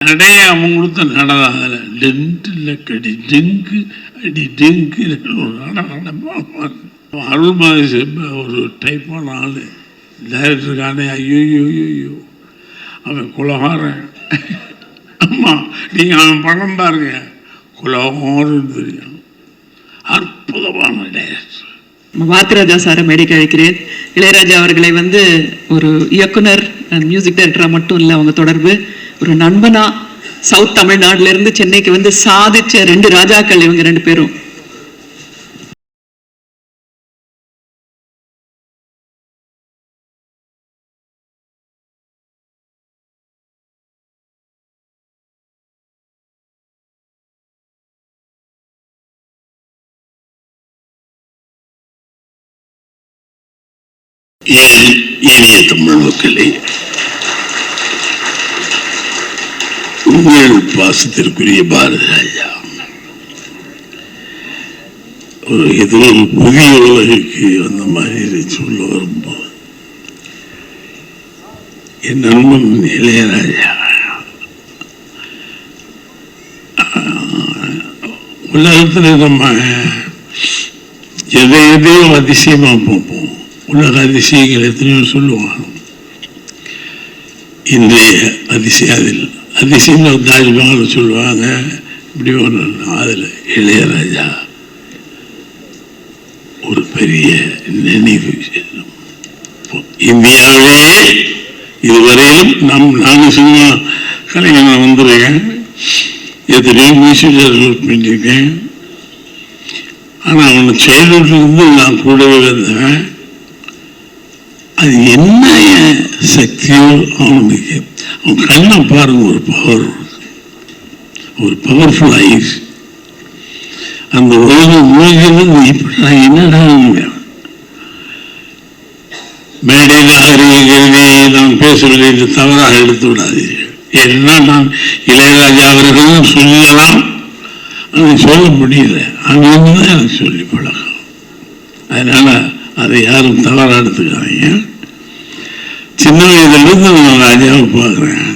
நடைய அவன் கொடுத்த நடனம் அதில் டென்ட்டில் கடி டெங்கு அடி டெங்கு ஒரு நடனம். அருள்மாரி ஒரு டைப்பான ஆள் டைரக்டருக்கானே. ஐயோ ஐயோ அவன் குலகாரன். ஆமாம், நீங்கள் அவன் படம் பாருங்க, குலகாரன்னு தெரியும். அற்புதமான டைரக்டர். வாத்திராஜா சாரை மேடைக்கு அழைக்கிறேன். இளையராஜா அவர்களை ஒரு இயக்குனர் மியூசிக் டைரக்டராக மட்டும் இல்லை, அவங்க தொடர்பு ஒரு நண்பனா சவுத் தமிழ்நாடுல இருந்து சென்னைக்கு சாதிச்ச 2 ராஜாக்கள் இவங்க 2 பேரும். இனிய தமிழ் மக்களே, உங்கள் பாசத்திற்குரிய பாரதி ராஜா ஏதோ ஒரு புதிய உலகுக்கு வந்த மாதிரி சொல்ல வரும்போது, என் நண்பன் இளையராஜா உலகத்தில் நம்ம எதையோ அதிசயமா பார்ப்போம். உலக அதிசயங்கள் எத்தனையோ சொல்லுவாங்க. இன்றைய அதிசயம் தாஜ்மஹால் சொல்லுவாங்க. இப்படி ஒன்று அதில் இளையராஜா ஒரு பெரிய நினைவு. இந்தியாவிலேயே இதுவரையிலும் நாங்கள் சும்மா கலைஞர் வந்துருக்கேன், எத்தனையோ மியூசிக் பண்ணியிருக்கேன். ஆனால் அவனை சைல்ட்ஹுட்லேருந்து நான் கூடவே வந்தேன். அது என்ன சக்தியோ அவனுக்கு, அவன் கண்ணை பாருங்க, ஒரு பவர்ஃபுல் ஐஸ். அந்த உலகம் மூழ்கிறது. இப்படி நான் என்னடா மேடையில் அறிவியல்வி நான் பேசவில்லை என்று தவறாக எடுத்து விடாதீர்கள். ஏன்னா நான் இளையராஜா அவர்களும் சொல்லலாம், அதை சொல்ல முடியல. அங்கிருந்து தான் எனக்கு சொல்லி பழகம். அதனால அதை யாரும் தவறாக எடுத்துக்காதீங்க. சின்ன வயதிலிருந்து நான் ராஜாவை பார்க்குறேன்.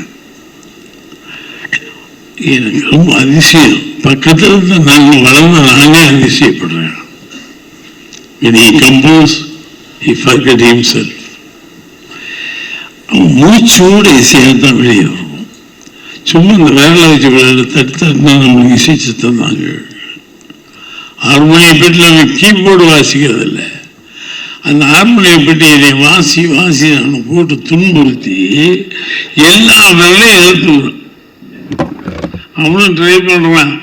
எனக்கு ரொம்ப அதிசயம். பக்கத்தில் இருந்து நான் வளர்ந்த நானே அதிசயப்படுறேன். He composed, he forgot himself. அவன் மூச்சோடு இசையாக தான் வெளியே வரும். சும்மா இந்த வேலை வச்சு தட்டுனா நம்மளுக்கு இசைச்சு தந்தாங்க. ஹார்மோனிய பெட்டில் அவன் கீபோர்டு வாசிக்கிறதில்லை. அந்த ஹார்மோனிய பெட்டியை வாசி நான் போட்டு துன்புறுத்தி எல்லா வேலையும் எழுத்துடுறான். அவனும் ட்ரை பண்ணுறான்,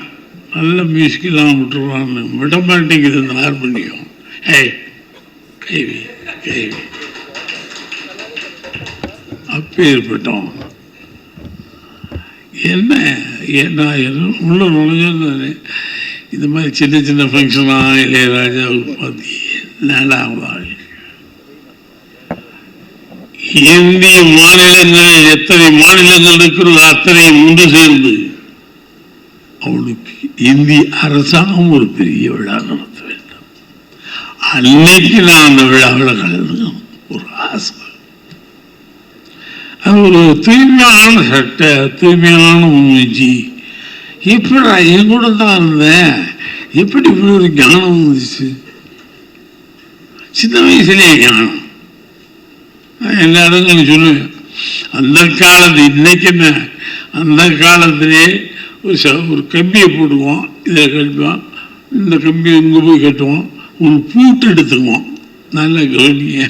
நல்ல மியூசிக்கெல்லாம் விட்டுருவான்னு. விட மாட்டேங்குது இந்த ஹார்மோனியம். கைவி அப்பேற்பட்டோம். என்ன உள்ள நுழைஞ்சு இந்த மாதிரி சின்ன ஃபங்க்ஷனாக இளையராஜாவுக்கு பார்த்து என்னடாவதாக. இந்திய மாநிலங்களில் எத்தனை மாநிலங்கள் இருக்கிறதோ அத்தனை ஒன்று சேர்ந்து அவளுக்கு இந்திய அரசாங்கம் ஒரு பெரிய விழா நடத்த வேண்டும். அன்னைக்கு நான் அந்த விழாவில் கலந்துக்கணும் ஒரு ஆசை. அது ஒரு தூய்மையான சட்டை, தூய்மையான முயற்சி. எப்படா என் கூட தான் இருந்தேன், எப்படி இப்படி ஒரு ஞானம் வந்துச்சு? சின்ன வயசுலேயே ஞானம். எல்லா இடங்களும் சொல்லுவேன். அந்த காலத்து இன்னைக்கு என்ன, அந்த காலத்திலே ஒரு கம்பியை போட்டுக்குவோம், இதில் கட்டுவோம், இந்த கம்பியை இங்கே போய் கட்டுவோம், ஒரு பூட்டு எடுத்துக்குவோம். நல்லா கவனிங்க,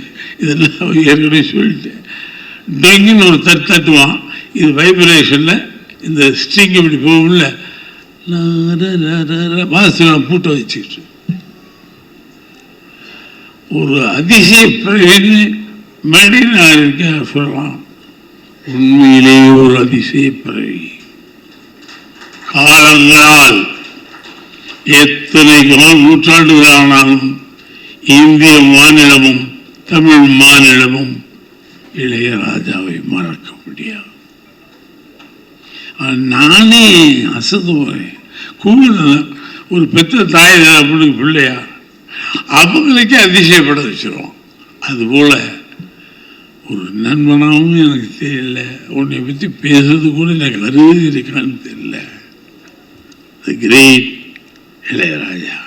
இதெல்லாம் ஏற்கனவே சொல்லிட்டேன். டொங்கின்னு ஒரு தட்டுவான், இது வைப்ரேஷனில் இந்த ஸ்ட்ரிங் இப்படி போகும்ல, வாசல் பூட்டை வச்சுக்கிட்டு ஒரு அதிசய பிறகு மனிதனாக இருக்க சொல்லலாம். உண்மையிலேயே ஒரு அதிசய பிறகு காலங்களால் எத்தனை நூற்றாண்டுகள் ஆனாலும் இந்திய மாநிலமும் தமிழ் மாநிலமும் இளையராஜாவை மறக்க முடியாது. நானே அசந்து போறேன். கூடுதல் ஒரு பெற்ற தாய் அப்படின்னு பிள்ளையா அவங்களுக்கே அதிசயப்பட வச்சிருவோம். அதுபோல ஒரு நண்பனாகவும் எனக்கு தெரியல, உன்னை பற்றி பேசுறது கூட எனக்கு அருகது இருக்கான்னு தெரியல. தி கிரேட் இளையராஜா.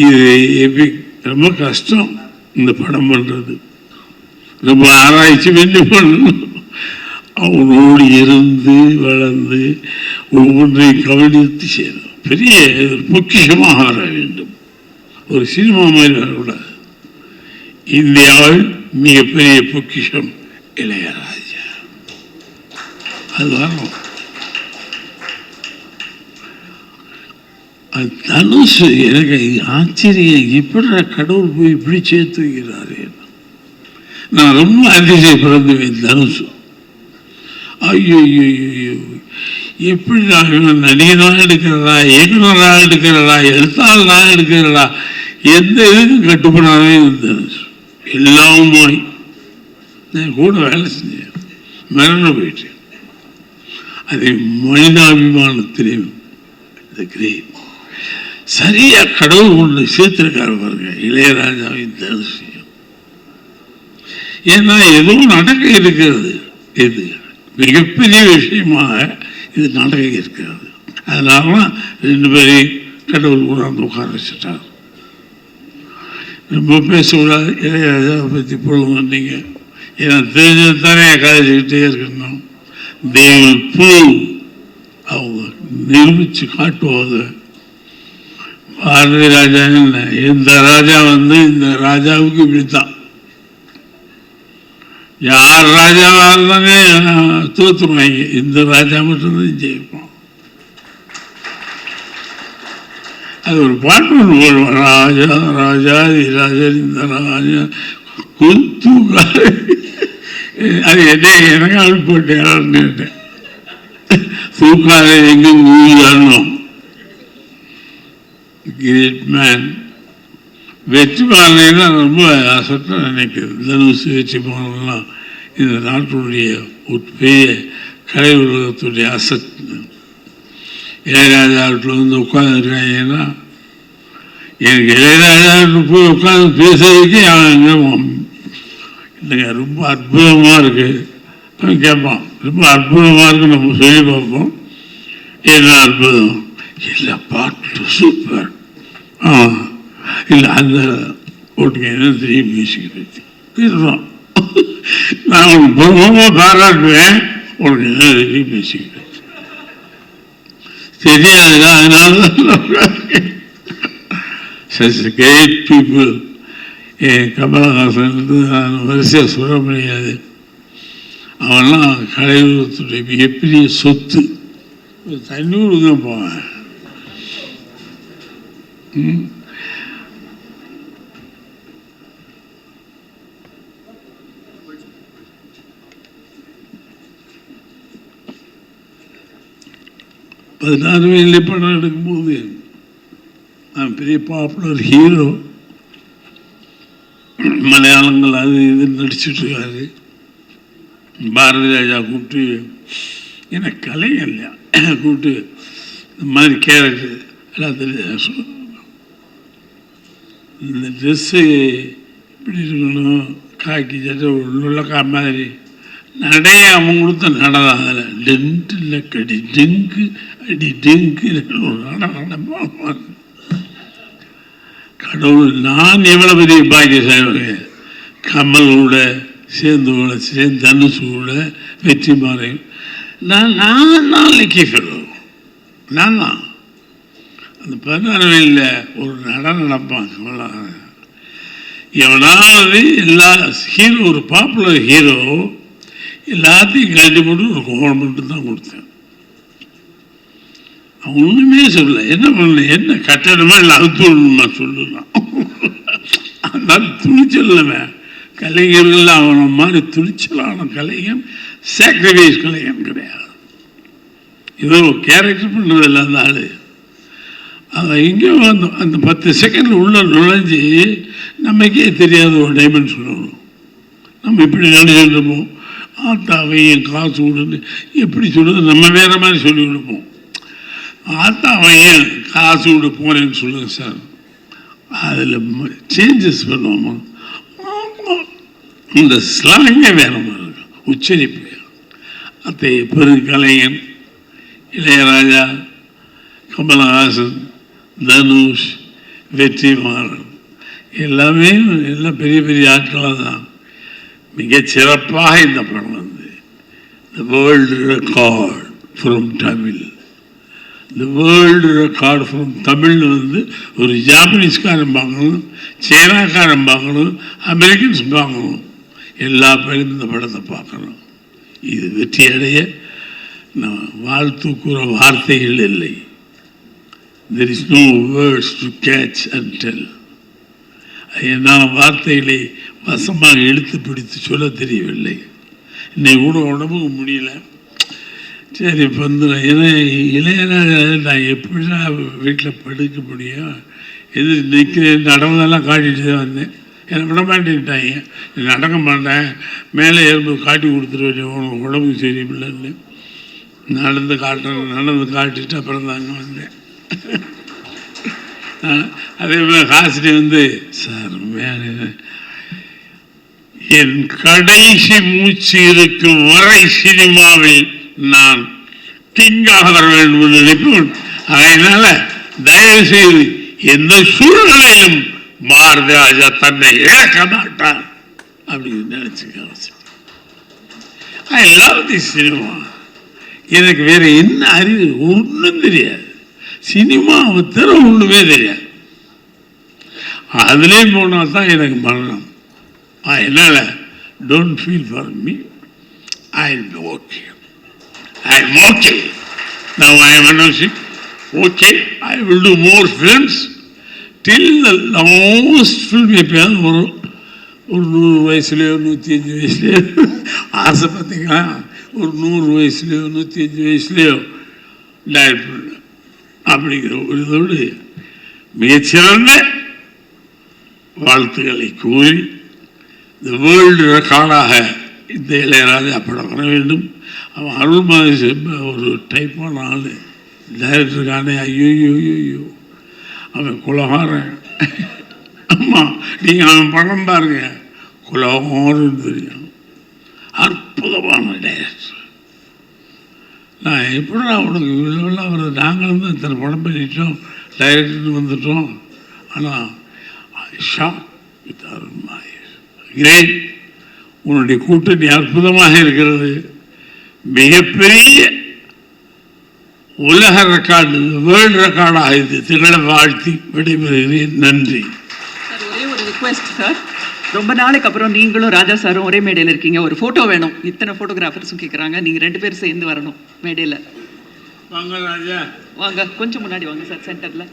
இது ரொம்ப கஷ்டம் இந்த படம் பண்ணுறது, ரொம்ப ஆராய்ச்சி பண்ணி பண்ணணும். அவனோடு இருந்து வளர்ந்து ஒவ்வொன்றையும் கவனித்து செய்யணும். பெரிய பொக்கிஷமாக வர வேண்டும், ஒரு சினிமா மாதிரி வரக்கூடாது. இந்தியாவில் மிகப்பெரிய பொக்கிஷம் இளையராஜா. அதுதான் தனுஷ். எனக்கு ஆச்சரியம், எப்படி கடவுள் போய் இப்படி சேர்த்து வைக்கிறாரு. நான் ரொம்ப அதிசயப்படுவேன் தனுஷ். ஐயோ ஐயோ, எப்படி நான் நடிகனாக எடுக்கிறதா, இயக்குனராக எடுக்கிறதா, எழுத்தாளராக எடுக்கிறதா, எந்த இதுக்கும் கட்டுப்படாதே தனுஷ். எல்லாமே நான் கூட வேலை செஞ்சேன், மறந்து போயிட்டேன். அதை மனிதாபிமானத்திலே கிரேட் சரியா கடவுள் கொண்டு சேர்த்திருக்காரு பாருங்க இளையராஜாவின் தனுஷ். ஏன்னா எதுவும் நடக்க இருக்கிறது, இது மிகப்பெரிய விஷயமாக இது நடக்க இருக்கிறது. அதனால ரெண்டு பேரையும் கடவுள் கொண்டாந்து உட்கார வச்சுட்டார். ரொம்ப பேசக்கூடாது இளையராஜாவை பற்றி பொழுது நீங்கள், ஏன்னா தெரிஞ்சது தானே கதைச்சிக்கிட்டே இருக்கணும். தெய்வம் ப்ரூவ், அவங்க நிரூபித்து காட்டுவாங்க. பாரதி ராஜா என்ன, இந்த ராஜா வந்து இந்த ராஜாவுக்கு இப்படித்தான், யார் ராஜாவாக இருந்தாங்க தோற்றுருவாங்க, இந்த ராஜா மட்டும்தான் ஜெயிப்போம். அது ஒரு பாட்டு ஒன்று போடுவோம், ராஜா ராஜாதி ராஜன் இந்த ராஜா தூக்காரு. அது என்ன எனக்கு அழுப்பு போட்டேன், தூக்காத எங்கும் ஊழணும். Great man. வெற்றிமாறனா ரொம்ப அசட்டாக நினைக்கிறது. தனுஷ் வெற்றிமாறலாம் இந்த நாட்டுடைய ஒரு பெரிய கலை உலகத்துடைய அசட். இளையராஜா வீட்டில் வந்து உட்காந்துருக்காங்கன்னா, எனக்கு இளையராஜா போய் உட்காந்து பேசுறதுக்கே அவன் இல்லைங்க ரொம்ப அற்புதமாக இருக்குது அவன் கேட்பான். ரொம்ப அற்புதமாக இருக்குது நம்ம சொல்லி பார்ப்போம், என்ன அற்புதம் இல்லை, பாட்டு சூப்பர். இல்லை அந்த ஓட்டுங்க என்ன தெரியும் மியூசிக் பற்றி பேசுகிறோம். நான் உனக்கு பொறுமாக பாராட்டுவேன், உனக்கு என்ன தெரியும் மியூசிக் பற்றி தெரியாதுடா. அதனால தான் கிரேட் பீப்புள். கமலஹாசன் நான் வரிசையாக சொல்ல முடியாது. அவன்லாம் கலையுலகத்துடைய மிகப்பெரிய சொத்து. தண்ணி கொடுங்க போவேன். 16 வயதில் படம் எடுக்கும்போது நான் பெரிய பாப்புலர் ஹீரோ, மலையாளங்கள் அது இது நடிச்சுட்ருக்காரு. பாரதி ராஜா கூப்பிட்டு, எனக்கு கலைஞர் இல்லையா கூப்பிட்டு இந்த மாதிரி கேரக்டர் எல்லாத்தையும் இந்த ட்ரெஸ்ஸு இப்படி இருக்கணும், காக்கி சட்டை உள்ளக்கா மாதிரி நடைய அவன் கொடுத்த நடதான். அதில் டென்ட்டு இல்லை, கடி டெங்கு அடி டெங்கு நடப்பான். கடவுள் நான் எவ்வளோ பெரிய பாக்கியசாலி. கமலோட சேர்ந்து தனுஷு கூட வெற்றி மாறி நான் நாளைக்கு நான் தான் அந்த 16 வயதில் ஒரு நடப்பான். எவனாவது எல்லா ஹீரோ, ஒரு பாப்புலர் ஹீரோ எல்லாத்தையும் கட்டி போட்டு ஒரு கவர்மெண்ட்டு தான் கொடுத்தேன். அவன் ஒன்றுமே சொல்லலை. என்ன பண்ணல, என்ன கட்டணமா இல்லை அழுத்தணுமா சொல்லலாம். அந்த துணிச்சல் கலைஞர்கள் அவனை மாதிரி துணிச்சலான கலைஞன் சாக்ரிஃபைஸ் கலைஞன் கிடையாது. ஏதோ கேரக்டர் பண்ணுறது இல்லை அந்த ஆள். அதை எங்கேயோ அந்த 10 செகண்டில் உள்ள நுழைஞ்சி நமக்கே தெரியாத ஒரு டைமெண்ட் சொல்லணும். நம்ம இப்படி நினைச்சிருப்போம், ஆத்தாவையும் காசு கொடுன்னு எப்படி சொல்லுறது, நம்ம வேற மாதிரி சொல்லி கொடுப்போம். ஆத்தாவையும் காசு விட போனேன்னு சொல்லுங்கள் சார், அதில் சேஞ்சஸ் பண்ணுவோமா, இந்த ஸ்லாங்கே வேற மாதிரி இருக்கும், உச்சரிப்பு. அத்தை பெருங்கலைஞன் இளையராஜா, கமலஹாசன், தனுஷ், வெற்றிமாறன் எல்லாமே எல்லாம் பெரிய பெரிய ஆட்களாக தான். மிகச்சிறப்பாக இந்த படம் வந்து the world record from Tamil. The world record from Tamil வந்து ஒரு ஜாப்பனீஸ்காரன் பார்க்கணும், சைனாக்காரன் பார்க்கணும், அமெரிக்கன்ஸ் பார்க்கணும், எல்லா பேரும் இந்த படத்தை பார்க்கணும். இது வெற்றி அடைய நான் வாழ்த்து கூற வார்த்தைகள் இல்லை. There is no words to catch and tell. நான் வார்த்தைகளை வசமாக எடுத்து பிடித்து சொல்ல தெரியவில்லை. இன்னைக்கு கூட உடம்புக்கு முடியல. சரி இப்போ வந்து ஏன்னா இளையராஜா நான் எப்படின்னா வீட்டில் படுக்க முடியும், எது நிற்கிறேன் நடந்தெல்லாம் காட்டிட்டு தான் வந்தேன். என்னை விட மாட்டேன்ட்டாங்க, நடக்க மாட்டேன், மேலே ஏறும்போது காட்டி கொடுத்துருவேன், உனக்கு உடம்புக்கு சரியில்லைன்னு நடந்து காட்டிட்டு அப்புறம் தாங்க வந்தேன். அதே மாதிரி ஹாசினி வந்து சார் மேலே என் கடைசி மூச்சு இருக்கும் வரை சினிமாவில் நான் கிங்காக வர வேண்டும் என்று நினைப்பேன். அதனால தயவு செய்து எந்த சூழ்நிலையிலும் பாரதி ராஜா தன்னை இழக்க மாட்டார் அப்படின்னு நினைச்சுக்க. I love the cinema. எனக்கு வேற என்ன அறிவு ஒன்றும் தெரியாது, சினிமாவை தர ஒன்றுமே தெரியாது. அதுலேயே போனால் தான் எனக்கு மரணம். என்னால் don't feel for me, I will be okay, I am okay. Now I am announcing, okay, I will do more films till the last film எப்பயாவது வரும். ஒரு 100 வயசுலையோ 105 வயசுலையோ ஆசை பார்த்தீங்களா, ஒரு 100 வயசுலையோ 105 வயசுலையோ டைரக்ட் பண்ண அப்படிங்கிற ஒரு இதோடு மிகச்சிறந்த வாழ்த்துக்களை கூறி இந்த வேர்ல்டு ரெக்கார்டாக இந்த இளையராஜா படம் வர வேண்டும். அவன் அருள்மாரி ஒரு டைப்பான ஆள், டைரக்டருக்கான ஐயோ அவன் குலகாரன். ஆமாம், நீங்கள் அவன் படம் பாருங்க, குலகாரன்னு தெரியும். அற்புதமான டைரக்டர். நான் எப்படின்னா உனக்கு இதெல்லாம் வருது, நாங்களும் தான் இத்தனை படம் பண்ணிட்டோம், டைரக்டர்னு வந்துட்டோம். ஆனால் ஷாக் வித் அருள்மாரி கிரேட். உன்னுடைய கூட்டணி அற்புதமாக இருக்கிறது, மிகப்பெரிய உலக ரெக்கார்டு, வேர்ல்டு ரெக்கார்டாக இது திகழ வாழ்த்தி விடைபெறுகிறேன். நன்றி. சார், ஒரே ஒரு ரிக்வெஸ்ட் சார், ரொம்ப நாளைக்கு அப்புறம் நீங்களும் ராஜா சாரும் ஒரே மேடையில் இருக்கீங்க, ஒரு ஃபோட்டோ வேணும். இத்தனை ஃபோட்டோகிராஃபர்ஸும் கேட்குறாங்க, நீங்கள் 2 பேரும் சேர்ந்து வரணும் மேடையில். வாங்க ராஜா, வாங்க, கொஞ்சம் முன்னாடி வாங்க சார், சென்டரில்.